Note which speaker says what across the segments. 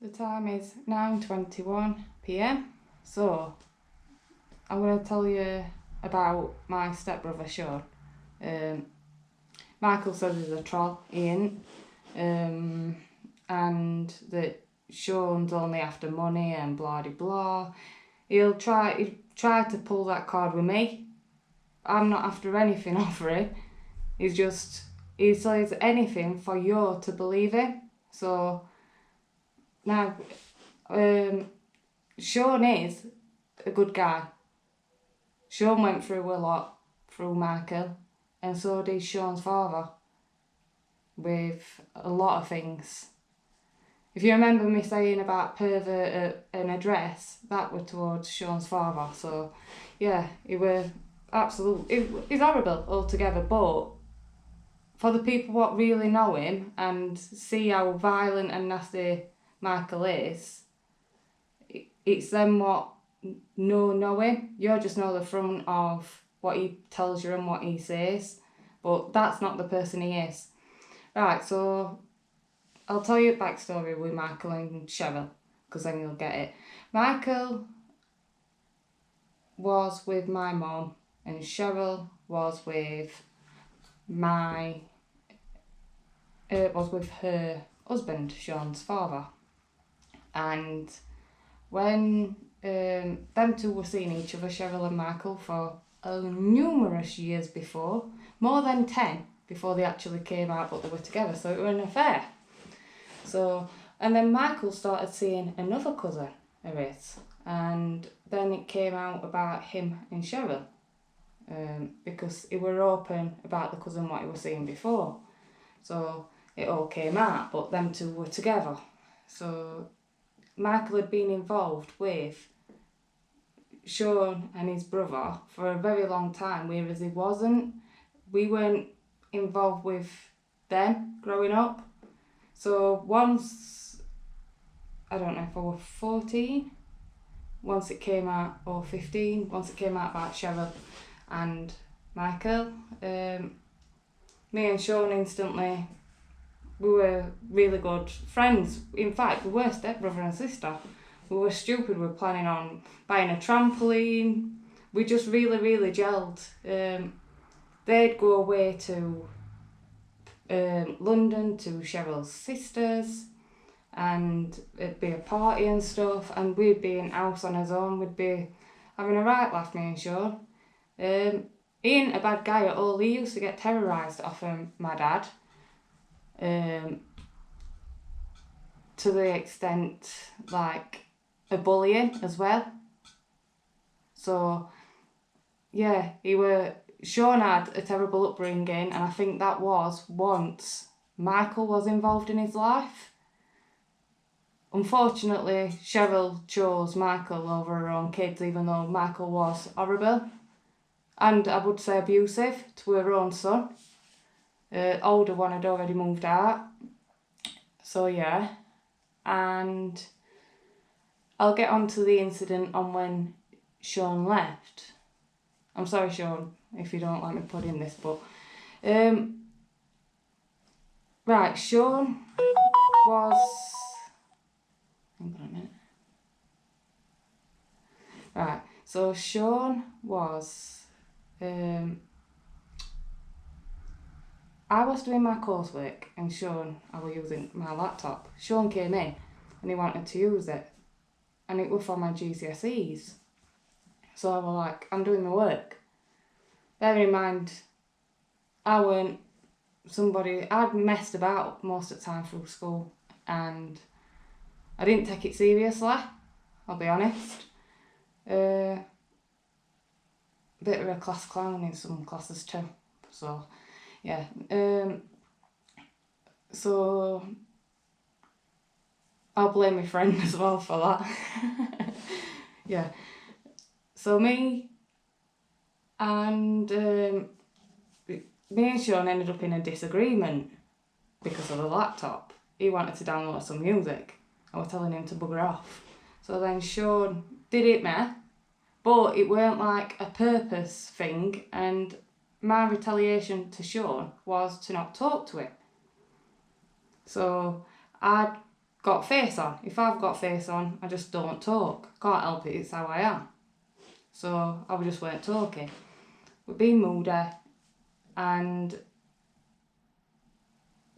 Speaker 1: The time is 9:21 p.m. So I'm going to tell you about my stepbrother Sean. Michael says he's a troll, he ain't. And that Sean's only after money and blah de blah. He'll try to pull that card with me. I'm not after anything off it. He says anything for you to believe him. So now, Sean is a good guy. Sean went through a lot through Michael, and so did Sean's father with a lot of things. If you remember me saying about pervert at an address, that were towards Sean's father. So yeah, he were he's horrible altogether, but for the people what really know him and see how violent and nasty Michael is, it's them what know him. You just know the front of what he tells you and what he says, but that's not the person he is. Right, so I'll tell you a backstory with Michael and Cheryl, because then you'll get it. Michael was with my mum and Cheryl was with her husband, Sean's father. And when them two were seeing each other, Cheryl and Michael, for numerous years before, more than 10 before they actually came out, but they were together, so it was an affair. So, and then Michael started seeing another cousin of his, and then it came out about him and Cheryl, because he were open about the cousin what he was seeing before. So it all came out, but them two were together. So Michael had been involved with Sean and his brother for a very long time, whereas we weren't involved with them growing up. So once, I don't know if I was 14, once it came out, or 15, once it came out about Cheryl and Michael, me and Sean instantly, we were really good friends. In fact, we were stepbrother and sister. We were stupid. We were planning on buying a trampoline. We just really, really gelled. They'd go away to London to Cheryl's sisters, and it'd be a party and stuff, and we'd be in house on his own. We'd be having a right laugh, me and Sean. He ain't a bad guy at all. He used to get terrorised off my dad. To the extent, like, a bullying as well. So, yeah, Sean had a terrible upbringing, and I think that was once Michael was involved in his life. Unfortunately, Cheryl chose Michael over her own kids, even though Michael was horrible. And I would say abusive to her own son. Older one had already moved out. So yeah. And I'll get on to the incident on when Sean left. I'm sorry, Sean, if you don't like me putting this, but right, Sean was, hang on a minute. Right, so Sean was, I was doing my coursework and I was using my laptop. Sean came in and he wanted to use it, and it was for my GCSEs. So I was like, I'm doing my work. Bear in mind, I'd messed about most of the time through school, and I didn't take it seriously, I'll be honest. Bit of a class clown in some classes too, so yeah. So I'll blame my friend as well for that. Yeah. So me and Sean ended up in a disagreement because of the laptop. He wanted to download some music. I was telling him to bugger off. So then Sean did it me, but it weren't like a purpose thing, and my retaliation to Sean was to not talk to him. So I'd got face on. If I've got face on, I just don't talk. Can't help it, it's how I am. So I just weren't talking. We've been moody, and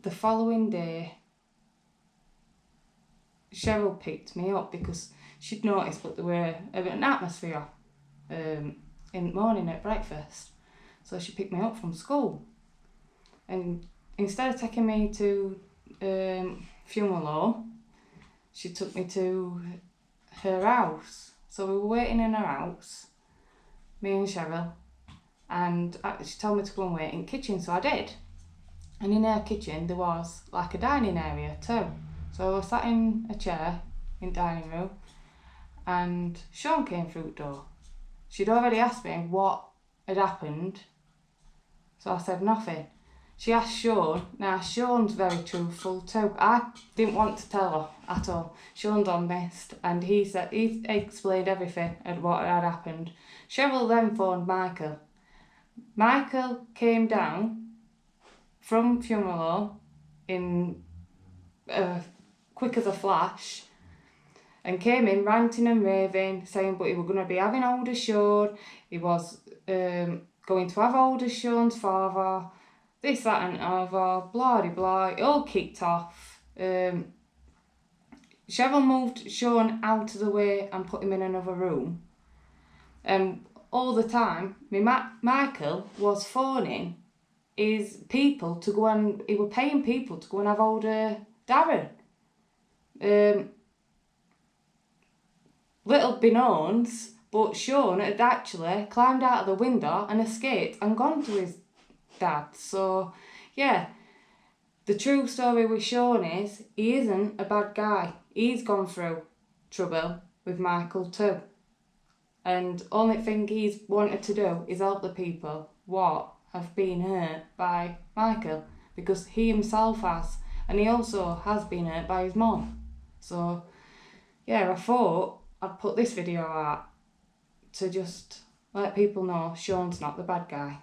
Speaker 1: the following day, Cheryl picked me up because she'd noticed that there were an atmosphere in the morning at breakfast. So she picked me up from school. And instead of taking me to funeral home, she took me to her house. So we were waiting in her house, me and Cheryl, and she told me to go and wait in the kitchen, so I did. And in her kitchen there was like a dining area too. So I was sat in a chair in the dining room, and Sean came through the door. She'd already asked me what had happened, so I said nothing. She asked Sean. Now Sean's very truthful too. I didn't want to tell her at all. Sean's honest, and he explained everything and what had happened. Cheryl then phoned Michael. Michael came down from funeral home in quick as a flash, and came in ranting and raving, saying but he was going to be having older Sean. He was going to have older Sean's father. This, that and other, blah de blah, it all kicked off. Cheryl moved Sean out of the way and put him in another room. And all the time, Michael was phoning his people to go and, he was paying people to go and have older Darren. Little beknowns, but Sean had actually climbed out of the window and escaped and gone to his dad. So yeah, the true story with Sean is he isn't a bad guy. He's gone through trouble with Michael too, and only thing he's wanted to do is help the people what have been hurt by Michael, because he himself has, and he also has been hurt by his mum. So yeah, I thought I'd put this video out to just let people know Sean's not the bad guy.